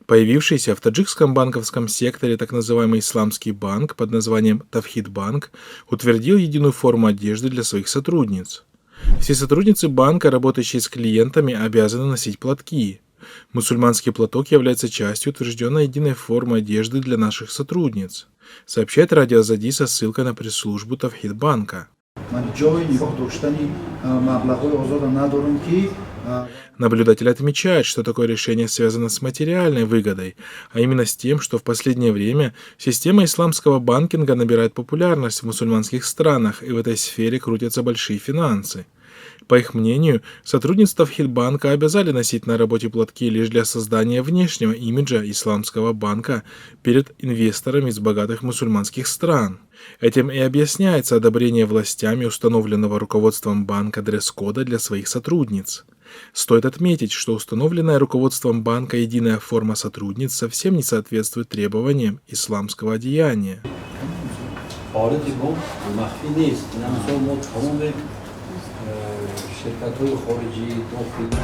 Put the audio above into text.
Появившийся в таджикском банковском секторе так называемый исламский банк под названием Тавхид Банк утвердил единую форму одежды для своих сотрудниц. Все сотрудницы банка, работающие с клиентами, обязаны носить платки. Мусульманский платок является частью утвержденной единой формы одежды для наших сотрудниц, сообщает радио Азади со ссылкой на пресс-службу Тавхид Банка. Наблюдатель отмечает, что такое решение связано с материальной выгодой, а именно с тем, что в последнее время система исламского банкинга набирает популярность в мусульманских странах, и в этой сфере крутятся большие финансы. По их мнению, сотрудницы Тавхид-банка обязали носить на работе платки лишь для создания внешнего имиджа исламского банка перед инвесторами из богатых мусульманских стран. Этим и объясняется одобрение властями установленного руководством банка дресс-кода для своих сотрудниц. Стоит отметить, что установленная руководством банка единая форма сотрудниц совсем не соответствует требованиям исламского одеяния. شرکت‌های خارجی داخلی